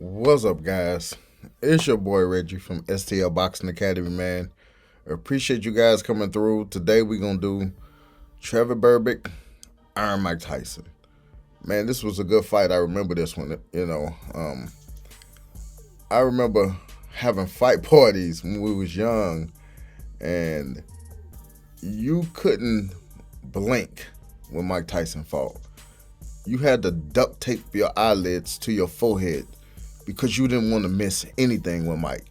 What's up, guys? It's your boy Reggie from STL Boxing Academy, man. Appreciate you guys coming through. Today we're gonna do Trevor Berbick, Iron Mike Tyson. Man, this was a good fight. I remember this one. I remember having fight parties when we was young, and you couldn't blink when Mike Tyson fought. You had to duct tape your eyelids to your forehead because you didn't want to miss anything with Mike.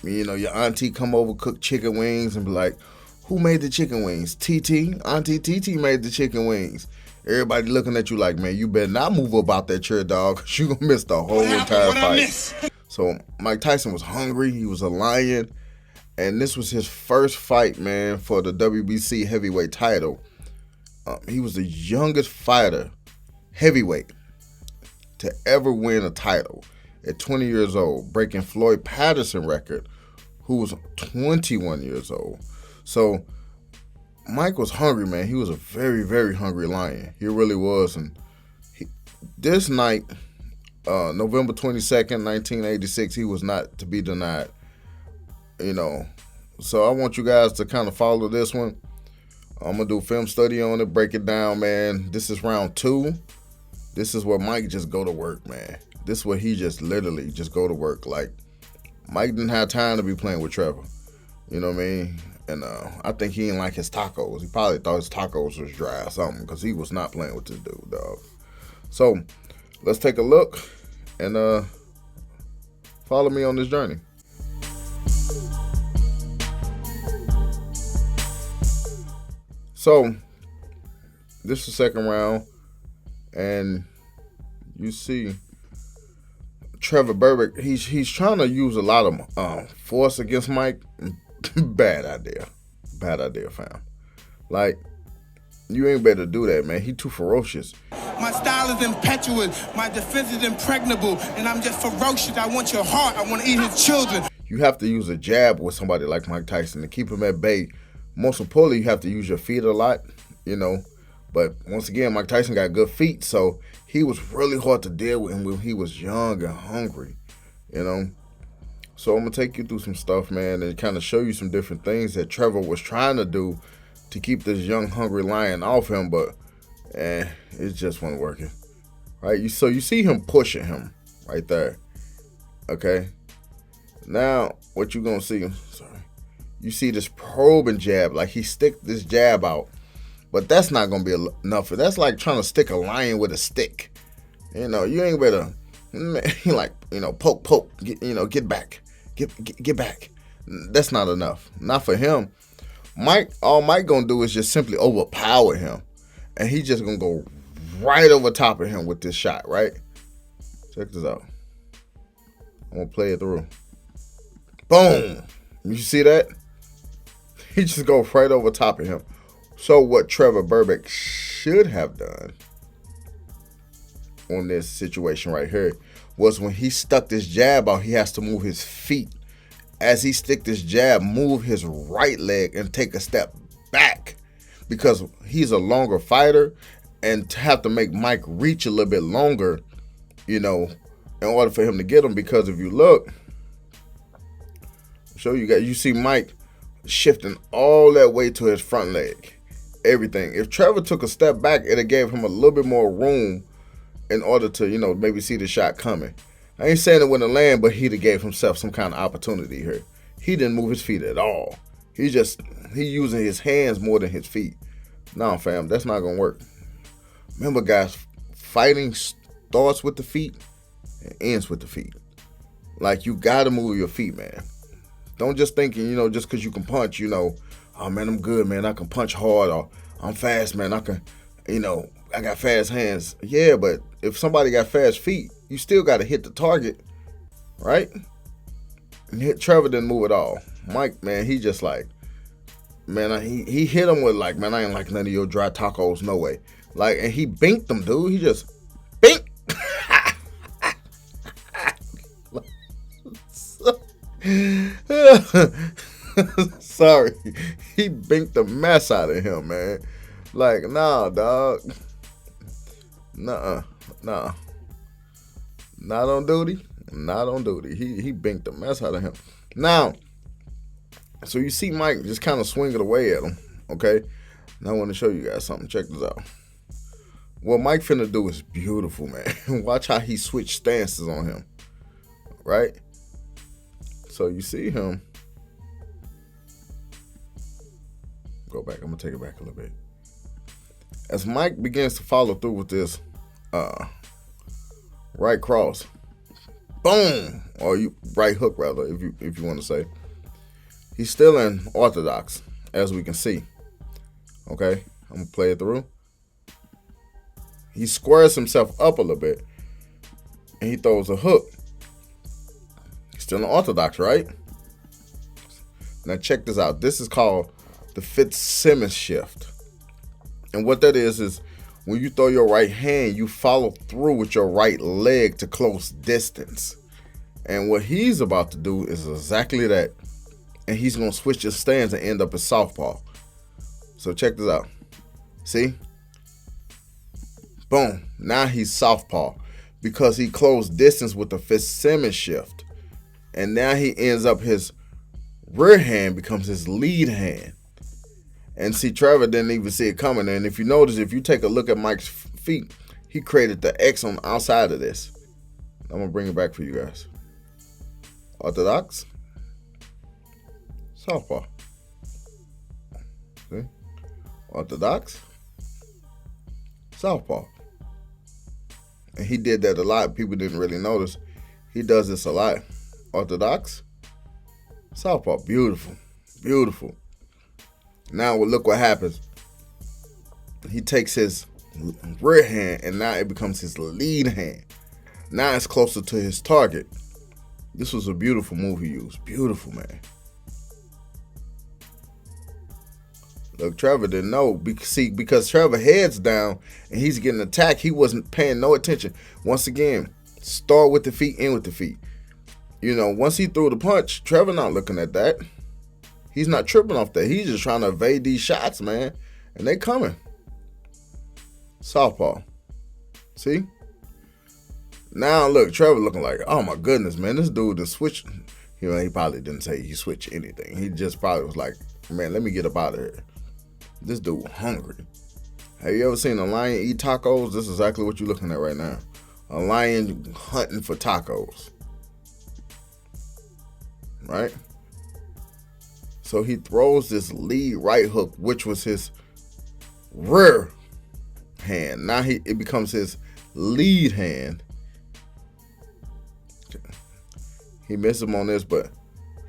Your auntie come over, cook chicken wings, and be like, who made the chicken wings? TT? Auntie TT made the chicken wings. Everybody looking at you like, man, you better not move about that chair, dog, because you're going to miss the whole entire fight. So Mike Tyson was hungry. He was a lion. And this was his first fight, man, for the WBC heavyweight title. He was the youngest fighter, heavyweight, to ever win a title at 20 years old, breaking Floyd Patterson's record, who was 21 years old. So Mike was hungry, man. He was a very, very hungry lion. He really was. And this night, November 22nd, 1986, he was not to be denied. So I want you guys to kind of follow this one. I'm going to do film study on it, break it down, man. This is round 2. This is where Mike just go to work, man. This is where he just literally just go to work. Like, Mike didn't have time to be playing with Trevor. You know what I mean? And I think he didn't like his tacos. He probably thought his tacos was dry or something because he was not playing with this dude, dog. So let's take a look and follow me on this journey. So this is the second round, and you see Trevor Berbick. He's trying to use a lot of force against Mike. Bad idea, fam. Like, you ain't better do that, man. He too ferocious. My style is impetuous. My defense is impregnable, and I'm just ferocious. I want your heart. I want to eat his children. You have to use a jab with somebody like Mike Tyson to keep him at bay. Most importantly, you have to use your feet a lot, But once again, Mike Tyson got good feet, so he was really hard to deal with when he was young and hungry, So I'm going to take you through some stuff, man, and kind of show you some different things that Trevor was trying to do to keep this young, hungry lion off him, but it just wasn't working, right? So you see him pushing him right there, okay? Now, what you're going to see, you see this probing jab, like he stick this jab out, but that's not going to be enough. That's like trying to stick a lion with a stick. You ain't better, poke, get back, get back. That's not enough. Not for him. All Mike going to do is just simply overpower him, and he just going to go right over top of him with this shot, right? Check this out. I'm going to play it through. Boom. You see that? He just goes right over top of him. So what Trevor Berbick should have done on this situation right here was when he stuck this jab out, he has to move his feet. As he stick this jab, move his right leg and take a step back because he's a longer fighter, and to have to make Mike reach a little bit longer, in order for him to get him. Because if you look, you see Mike shifting all that weight to his front leg, everything. If Trevor took a step back, it gave him a little bit more room in order to, maybe see the shot coming. I ain't saying it wouldn't land, but he'd have gave himself some kind of opportunity here. He didn't move his feet at all. He using his hands more than his feet. No, fam, that's not gonna work. Remember, guys, fighting starts with the feet and ends with the feet. Like, you gotta move your feet, man. Don't just thinking, just because you can punch, oh, man, I'm good, man. I can punch hard, or I'm fast, man. I can, I got fast hands. Yeah, but if somebody got fast feet, you still got to hit the target, right? And Trevor didn't move at all. Mike, man, he just like, man, he hit him with like, man, I ain't like none of your dry tacos, no way. Like, and he binked him, dude. He just bink. Sorry, he binked the mess out of him, man. Like, nah, dog. Nah. Not on duty. Not on duty. He binked the mess out of him. Now, so you see Mike just kind of swinging away at him, okay? Now I want to show you guys something. Check this out. What Mike finna do is beautiful, man. Watch how he switched stances on him, right? So you see him. Go back. I'm going to take it back a little bit. As Mike begins to follow through with this right cross, boom, or right hook rather, if you want to say, he's still in orthodox, as we can see. Okay, I'm gonna play it through. He squares himself up a little bit, and he throws a hook. He's still in orthodox, right? Now check this out. This is called the Fitzsimmons shift. And what that is when you throw your right hand, you follow through with your right leg to close distance. And what he's about to do is exactly that. And he's going to switch his stance and end up as southpaw. So check this out. See? Boom. Now he's southpaw because he closed distance with the Fitzsimmons shift. And now he ends up his rear hand becomes his lead hand. And see, Trevor didn't even see it coming. And if you notice, if you take a look at Mike's feet, he created the X on the outside of this. I'm going to bring it back for you guys. Orthodox. Southpaw. See? Orthodox. Southpaw. And he did that a lot. People didn't really notice. He does this a lot. Orthodox. Southpaw. Beautiful. Beautiful. Now look what happens. He takes his rear hand and now it becomes his lead hand. Now it's closer to his target. This was a beautiful move he used. Beautiful, man. Look, Trevor didn't know. Because Trevor heads down and he's getting attacked, he wasn't paying no attention. Once again, start with the feet, end with the feet. You know, once he threw the punch, Trevor not looking at that. He's not tripping off that. He's just trying to evade these shots, man. And they coming. Southpaw. See? Now, look, Trevor looking like, oh, my goodness, man. This dude is switching. You know, he probably didn't say he switched anything. He just probably was like, man, let me get up out of here. This dude hungry. Have you ever seen a lion eat tacos? This is exactly what you're looking at right now. A lion hunting for tacos. Right? So he throws this lead right hook, which was his rear hand. Now it becomes his lead hand. He missed him on this, but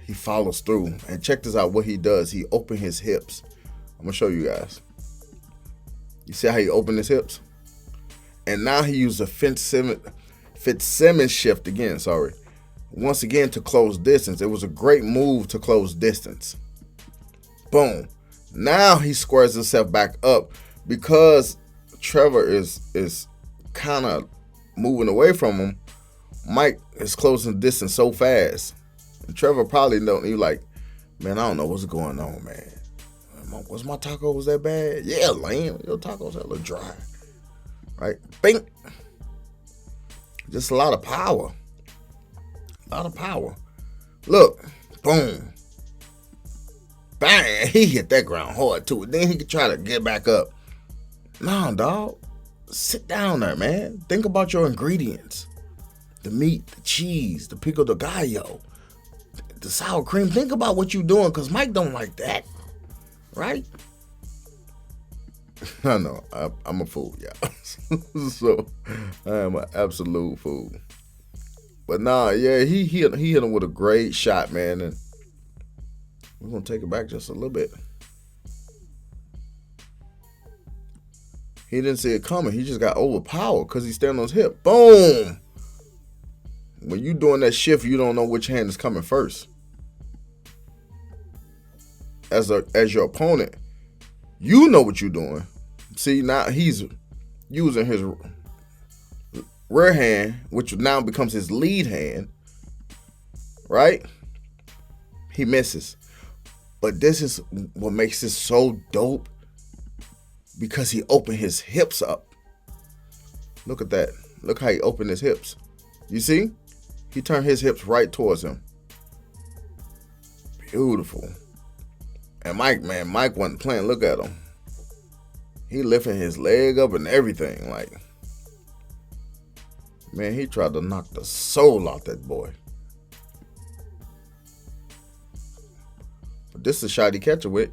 he follows through. And check this out, what he does. He opens his hips. I'm going to show you guys. You see how he opened his hips? And now he used a Fitzsimmons shift again, once again to close distance. It was a great move to close distance. Boom. Now he squares himself back up because Trevor is kind of moving away from him. Mike is closing distance so fast. And Trevor probably don't. He like, man, I don't know what's going on, man. Was my tacos that bad? Yeah, lame. Your tacos a little dry. Right? Bing. Just a lot of power. A lot of power. Look. Boom. Bang. He hit that ground hard, too. Then he could try to get back up. Nah, dog. Sit down there, man. Think about your ingredients. The meat, the cheese, the pico de gallo, the sour cream. Think about what you're doing, because Mike don't like that. Right? I know. I'm a fool, y'all. So, I am an absolute fool. But nah, yeah, he hit him with a great shot, man. And we're going to take it back just a little bit. He didn't see it coming. He just got overpowered because he's standing on his hip. Boom! When you're doing that shift, you don't know which hand is coming first. As your opponent, you know what you're doing. See, now he's using his rear hand, which now becomes his lead hand, right? He misses. But this is what makes this so dope, because he opened his hips up. Look at that. Look how he opened his hips. You see? He turned his hips right towards him. Beautiful. And Mike wasn't playing. Look at him. He lifting his leg up and everything. Like, man, he tried to knock the soul out that boy. But this is a shot he catch it with.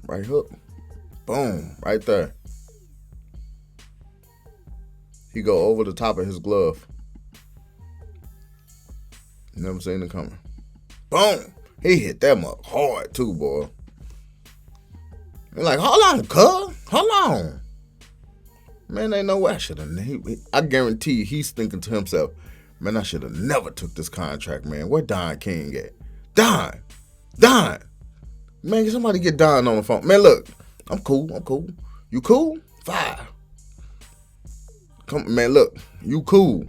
Right hook. Boom. Right there. He go over the top of his glove. Never seen it coming. Boom. He hit that mug hard too, boy. You're like, hold on, cuz. Hold on. Man, ain't no way I should have. I guarantee you he's thinking to himself, man, I should have never took this contract, man. Where Don King at? Don. Man, can somebody get Don on the phone? Man, look, I'm cool. You cool? 5. Come, man, look, you cool.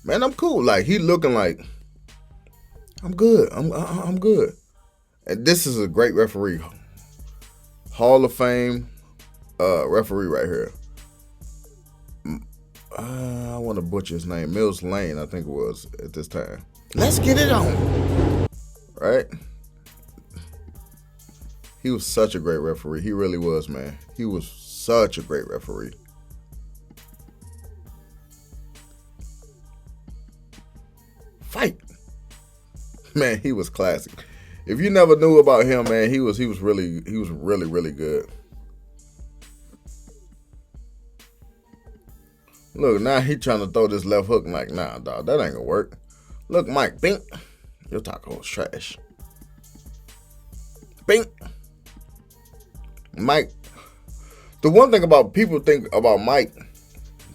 Man, I'm cool. Like, he looking like, I'm good. I'm good. And this is a great referee. Hall of Fame referee right here. I want to butcher his name. Mills Lane, I think it was at this time. Let's get it on. Right? He was such a great referee. He really was, man. He was such a great referee. Fight. Man, he was classic. If you never knew about him, man, he was really good. Look, now he trying to throw this left hook. I'm like, nah, dog, that ain't gonna work. Look, Mike, bink. Your taco is trash. Bink. Mike. The one thing about people think about Mike,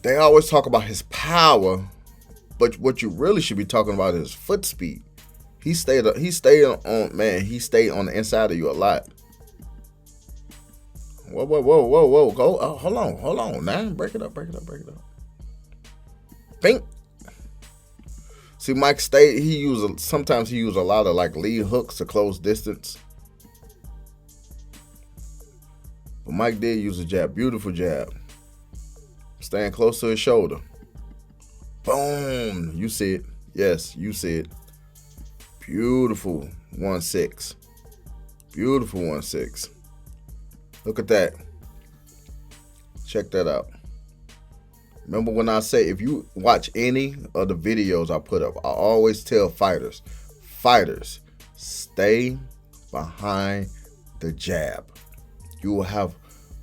they always talk about his power, but what you really should be talking about is foot speed. He stayed on the inside of you a lot. Whoa. Go, hold on. Now, break it up. Bink. See, Mike stayed. Sometimes he used a lot of like lead hooks to close distance. But Mike did use a jab. Beautiful jab. Staying close to his shoulder. Boom. You see it. Yes, you see it. Beautiful 1-6. Beautiful 1-6. Look at that. Check that out. Remember when I say, if you watch any of the videos I put up, I always tell fighters, stay behind the jab. You will have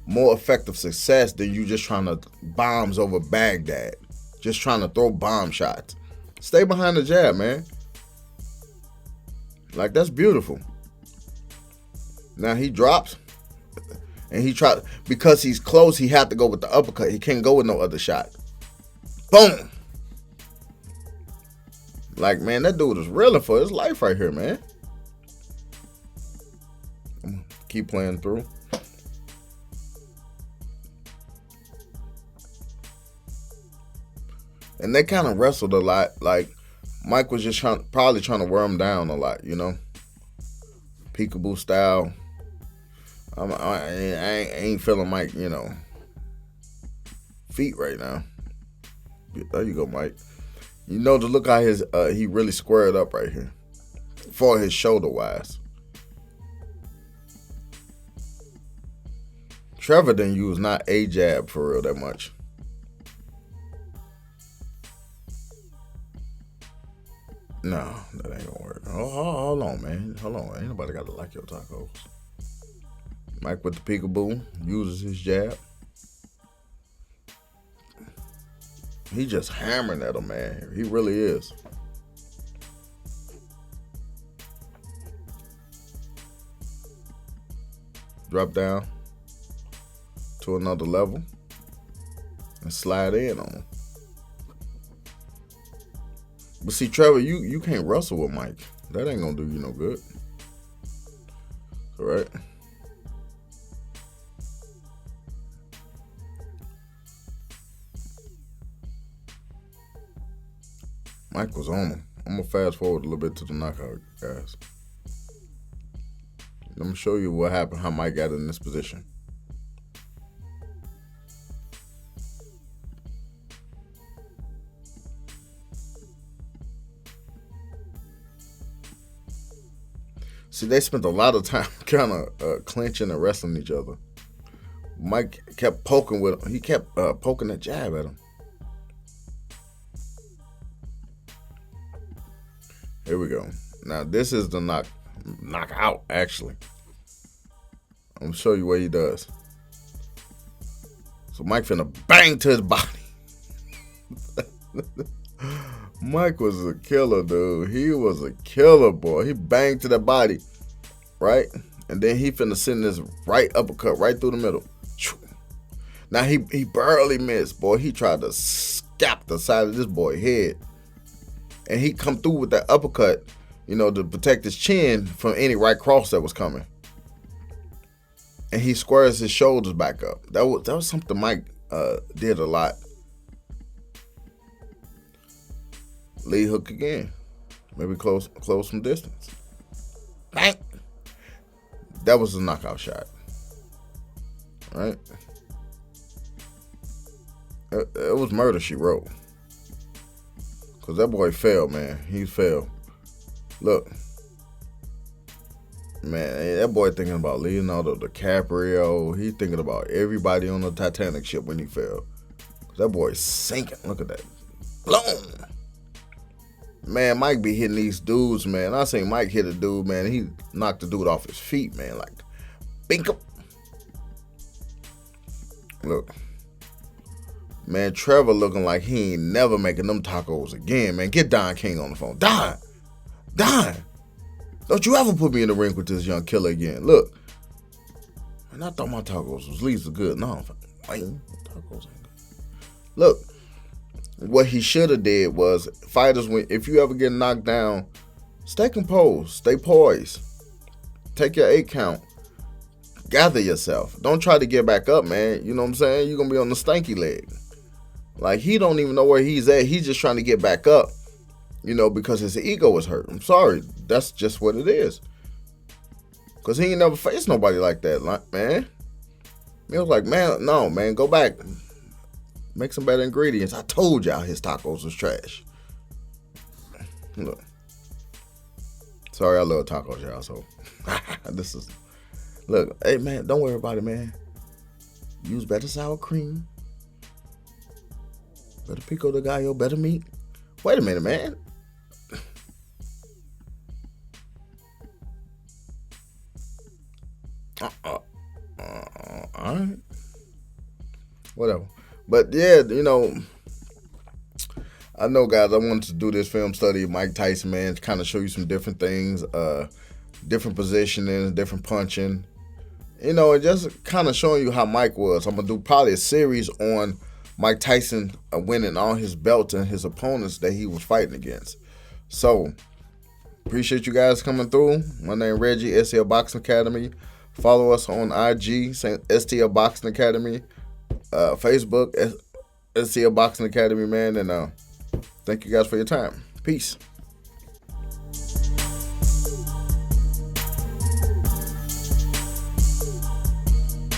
more effective success than you just trying to bombs over Baghdad. Just trying to throw bomb shots. Stay behind the jab, man. Like, that's beautiful. Now he drops. And he tried, because he's close, he had to go with the uppercut. He can't go with no other shot. Boom. Like, man, that dude is reeling for his life right here, man. Keep playing through. And they kind of wrestled a lot. Like, Mike was just probably trying to wear him down a lot, you know? Peekaboo style. I ain't feeling Mike, you know, feet right now. There you go, Mike. You know, to look how he really squared up right here for his shoulder wise. Trevor didn't use not a jab for real that much. No, that ain't gonna work. Hold on, man. Hold on. Ain't nobody got to like your tacos. Mike with the peekaboo, uses his jab. He just hammering at him, man. He really is. Drop down to another level and slide in on him. But see, Trevor, you can't wrestle with Mike. That ain't gonna do you no good. All right. Mike was on him. I'm going to fast forward a little bit to the knockout, guys. I'm going to show you what happened, how Mike got in this position. See, they spent a lot of time kind of clinching and wrestling each other. Mike kept poking with him. He kept poking that jab at him. Here we go. Now, this is the knockout, actually. I'm going to show you what he does. So Mike finna bang to his body. Mike was a killer, dude. He was a killer, boy. He banged to that body, right? And then he finna send this right uppercut right through the middle. Now he barely missed, boy. He tried to scalp the side of this boy's head. And he come through with that uppercut, to protect his chin from any right cross that was coming. And he squares his shoulders back up. That was something Mike did a lot. Lead hook again. Maybe close some distance. Bang. That was a knockout shot. Right? It was murder, she wrote. Because that boy fell, man. He fell. Look. Man, that boy thinking about Leonardo DiCaprio. He thinking about everybody on the Titanic ship when he fell. That boy's sinking. Look at that. Boom. Man, Mike be hitting these dudes, man. I seen Mike hit a dude, man. He knocked the dude off his feet, man. Like, bink up. Look. Man, Trevor looking like he ain't never making them tacos again, man. Get Don King on the phone. Don! Don't you ever put me in the ring with this young killer again. Look. Man, I thought my tacos was at least good. No, tacos ain't good. Look. What he should have did was, fighters, if you ever get knocked down, stay composed, stay poised, take your 8 count, gather yourself. Don't try to get back up, man. You know what I'm saying? You're going to be on the stanky leg. Like, he don't even know where he's at. He's just trying to get back up, because his ego is hurt. I'm sorry. That's just what it is. Because he ain't never faced nobody like that, man. He was like, man, no, man, go back. Make some better ingredients. I told y'all his tacos was trash. Look. Sorry, I love tacos, y'all. So, look, hey, man, don't worry about it, man. Use better sour cream. Better pico de gallo, better meat. Wait a minute, man. All right. Whatever. But yeah, I know, guys, I wanted to do this film study of Mike Tyson, man, to kind of show you some different things, different positioning, different punching, and just kind of showing you how Mike was. I'm going to do probably a series on Mike Tyson winning all his belts and his opponents that he was fighting against. So, appreciate you guys coming through. My name is Reggie, STL Boxing Academy. Follow us on IG, STL Boxing Academy. Facebook, STL Boxing Academy, man. And thank you guys for your time. Peace.